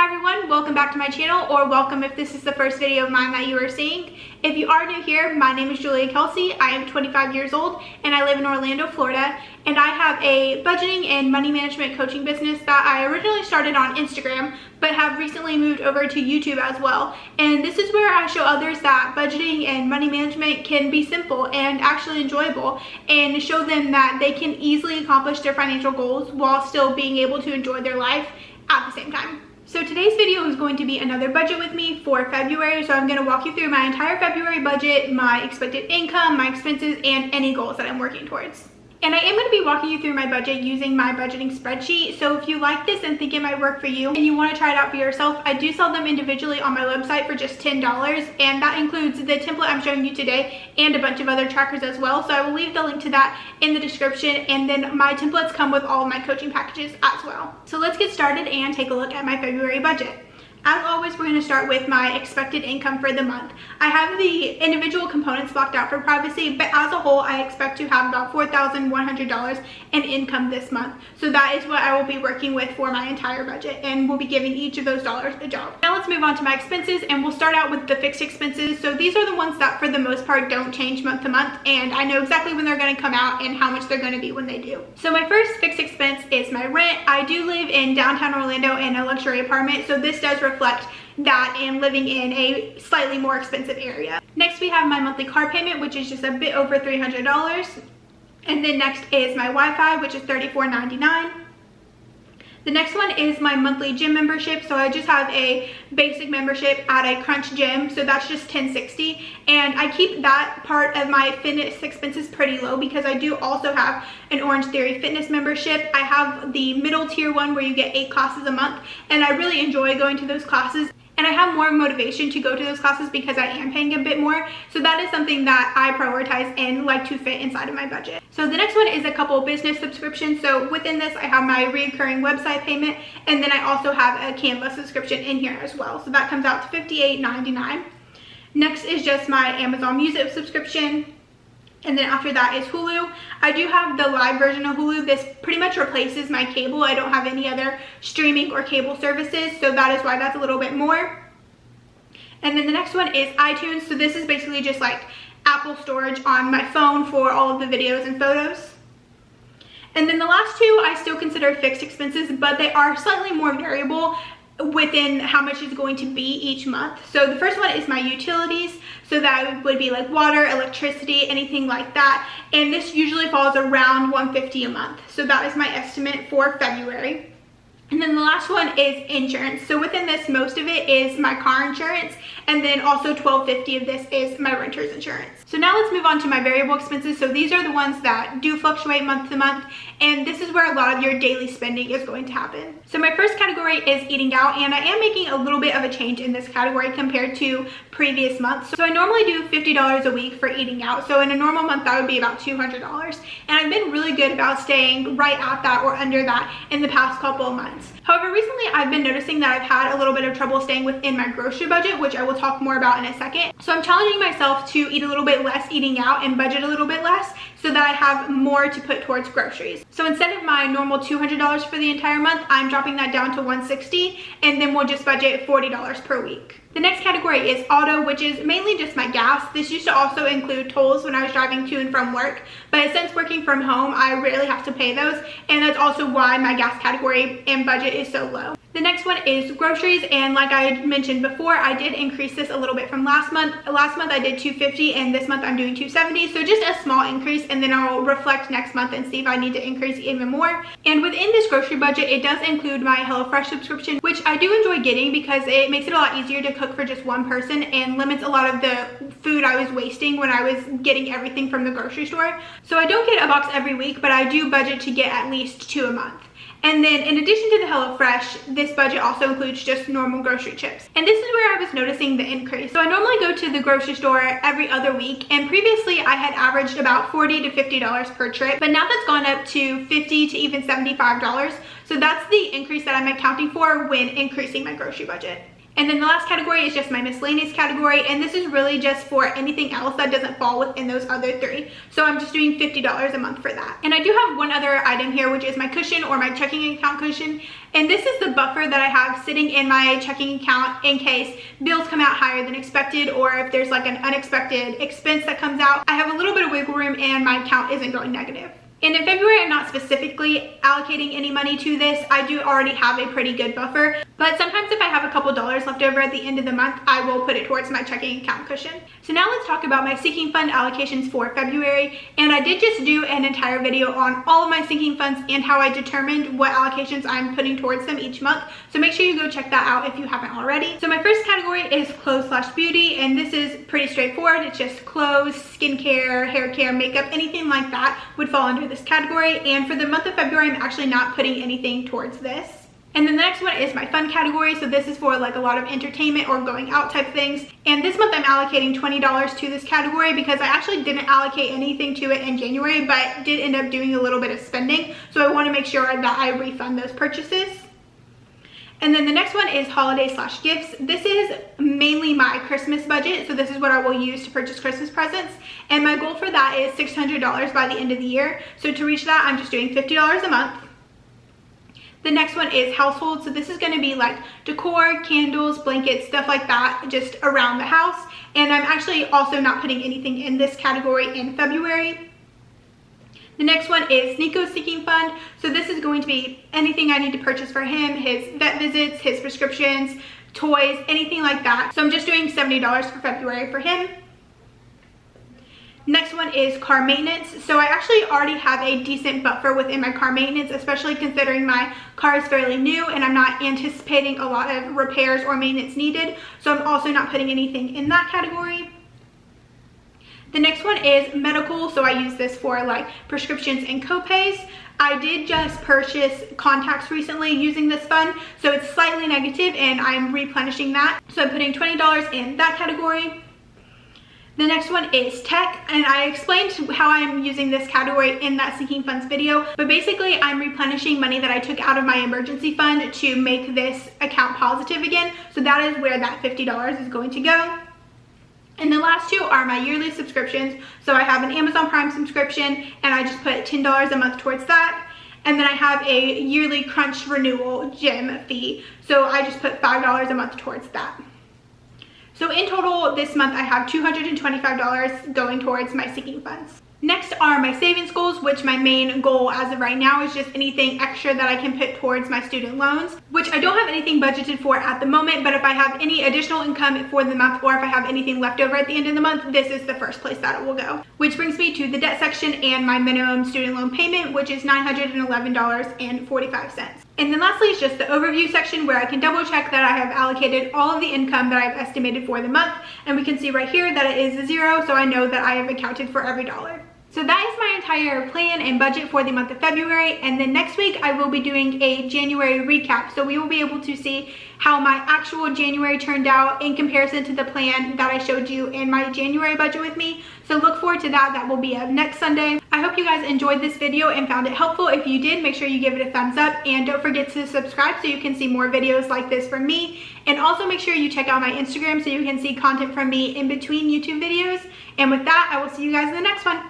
Hi everyone, welcome back to my channel, or welcome if this is the first video of mine that you are seeing. If you are new here, my name is Julia Kelsey. I am 25 years old and I live in Orlando, Florida, and I have a budgeting and money management coaching business that I originally started on Instagram but have recently moved over to YouTube as well. And this is where I show others that budgeting and money management can be simple and actually enjoyable, and show them that they can easily accomplish their financial goals while still being able to enjoy their life at the same time. So today's video is going to be another budget with me for February. So I'm going to walk you through my entire February budget, my expected income, my expenses, and any goals that I'm working towards. And I am going to be walking you through my budget using my budgeting spreadsheet. So if you like this and think it might work for you and you want to try it out for yourself, I do sell them individually on my website for just $10. And that includes the template I'm showing you today and a bunch of other trackers as well. So I will leave the link to that in the description. And then my templates come with all of my coaching packages as well. So let's get started and take a look at my February budget. As always, we're going to start with my expected income for the month. I have the individual components blocked out for privacy, but as a whole, I expect to have about $4,100 in income this month. So that is what I will be working with for my entire budget, and we'll be giving each of those dollars a job. Now let's move on to my expenses, and we'll start out with the fixed expenses. So these are the ones that for the most part don't change month to month, and I know exactly when they're going to come out and how much they're going to be when they do. So my first fixed expense is my rent. I do live in downtown Orlando in a luxury apartment, so this does reflect that I am living in a slightly more expensive area. Next, we have my monthly car payment, which is just a bit over $300. And then next is my Wi-Fi, which is $34.99. The next one is my monthly gym membership. So I just have a basic membership at a Crunch gym, so that's just $10.60, and I keep that part of my fitness expenses pretty low because I do also have an Orange Theory fitness membership. I have the middle tier one where you get 8 classes a month, and I really enjoy going to those classes. And I have more motivation to go to those classes because I am paying a bit more. So that is something that I prioritize and like to fit inside of my budget. So the next one is a couple business subscriptions. So within this, I have my recurring website payment, and then I also have a Canva subscription in here as well. So that comes out to $58.99. Next is just my Amazon Music subscription. And then after that is Hulu. I do have the live version of Hulu. This pretty much replaces my cable. I don't have any other streaming or cable services, so that is why that's a little bit more. And then the next one is iTunes. So this is basically just like Apple storage on my phone for all of the videos and photos. And then the last two I still consider fixed expenses, but they are slightly more variable within how much is going to be each month. So the first one is my utilities. So that would be like water, electricity, anything like that. And this usually falls around $150 a month. So that is my estimate for February. And then the last one is insurance. So within this, most of it is my car insurance, and then also $12.50 of this is my renter's insurance. So now let's move on to my variable expenses. So these are the ones that do fluctuate month to month, and this is where a lot of your daily spending is going to happen. So my first category is eating out, and I am making a little bit of a change in this category compared to previous months. So I normally do $50 a week for eating out. So in a normal month, that would be about $200. And I've been really good about staying right at that or under that in the past couple of months. However, recently I've been noticing that I've had a little bit of trouble staying within my grocery budget, which I will talk more about in a second. So I'm challenging myself to eat a little bit less eating out and budget a little bit less so that I have more to put towards groceries. So instead of my normal $200 for the entire month, I'm dropping that down to $160, and then we'll just budget $40 per week. The next category is auto, which is mainly just my gas. This used to also include tolls when I was driving to and from work, but since working from home, I rarely have to pay those, and that's also why my gas category and budget is so low. The next one is groceries, and like I mentioned before, I did increase this a little bit from last month. Last month I did $250, and this month I'm doing $270, so just a small increase, and then I'll reflect next month and see if I need to increase even more. And within this grocery budget, it does include my HelloFresh subscription, which I do enjoy getting because it makes it a lot easier to cook for just one person and limits a lot of the food I was wasting when I was getting everything from the grocery store. So I don't get a box every week, but I do budget to get at least 2 a month. And then in addition to the HelloFresh, this budget also includes just normal grocery trips. And this is where I was noticing the increase. So I normally go to the grocery store every other week, and previously I had averaged about $40 to $50 per trip, but now that's gone up to $50 to even $75. So that's the increase that I'm accounting for when increasing my grocery budget. And then the last category is just my miscellaneous category, and this is really just for anything else that doesn't fall within those other three. So I'm just doing $50 a month for that. And I do have one other item here, which is my cushion or my checking account cushion. And this is the buffer that I have sitting in my checking account in case bills come out higher than expected, or if there's like an unexpected expense that comes out. I have a little bit of wiggle room and my account isn't going negative. And in February, I'm not specifically allocating any money to this. I do already have a pretty good buffer, but sometimes if I have a couple dollars left over at the end of the month, I will put it towards my checking account cushion. So now let's talk about my sinking fund allocations for February. And I did just do an entire video on all of my sinking funds and how I determined what allocations I'm putting towards them each month. So make sure you go check that out if you haven't already. So my first category is clothes/beauty, and this is pretty straightforward. It's just clothes, skincare, hair care, makeup, anything like that would fall under this category. And for the month of February, I'm actually not putting anything towards this. And then the next one is my fun category. So this is for like a lot of entertainment or going out type things. And this month I'm allocating $20 to this category because I actually didn't allocate anything to it in January, but did end up doing a little bit of spending. So I want to make sure that I refund those purchases. And then the next one is holiday/gifts. This is mainly my Christmas budget. So this is what I will use to purchase Christmas presents. And my goal for that is $600 by the end of the year. So to reach that, I'm just doing $50 a month. The next one is household. So this is going to be like decor, candles, blankets, stuff like that, just around the house. And I'm actually also not putting anything in this category in February. The next one is Nico's sinking fund. So this is going to be anything I need to purchase for him, his vet visits, his prescriptions, toys, anything like that. So I'm just doing $70 for February for him. Next one is car maintenance. So I actually already have a decent buffer within my car maintenance, especially considering my car is fairly new and I'm not anticipating a lot of repairs or maintenance needed. So I'm also not putting anything in that category. The next one is medical. So I use this for like prescriptions and co-pays. I did just purchase contacts recently using this fund, so it's slightly negative and I'm replenishing that. So I'm putting $20 in that category. The next one is tech, and I explained how I'm using this category in that sinking funds video, but basically I'm replenishing money that I took out of my emergency fund to make this account positive again. So that is where that $50 is going to go. And the last two are my yearly subscriptions. So I have an Amazon Prime subscription and I just put $10 a month towards that. And then I have a yearly Crunch renewal gym fee. So I just put $5 a month towards that. So in total this month I have $225 going towards my sinking funds. Next are my savings goals, which my main goal as of right now is just anything extra that I can put towards my student loans, which I don't have anything budgeted for at the moment, but if I have any additional income for the month or if I have anything left over at the end of the month, this is the first place that it will go. Which brings me to the debt section and my minimum student loan payment, which is $911.45. And then lastly is just the overview section where I can double check that I have allocated all of the income that I've estimated for the month. And we can see right here that it is 0, so I know that I have accounted for every dollar. So that is my entire plan and budget for the month of February, and then next week I will be doing a January recap. So we will be able to see how my actual January turned out in comparison to the plan that I showed you in my January budget with me. So look forward to that. That will be up next Sunday. I hope you guys enjoyed this video and found it helpful. If you did, make sure you give it a thumbs up and don't forget to subscribe so you can see more videos like this from me. And also make sure you check out my Instagram so you can see content from me in between YouTube videos. And with that, I will see you guys in the next one.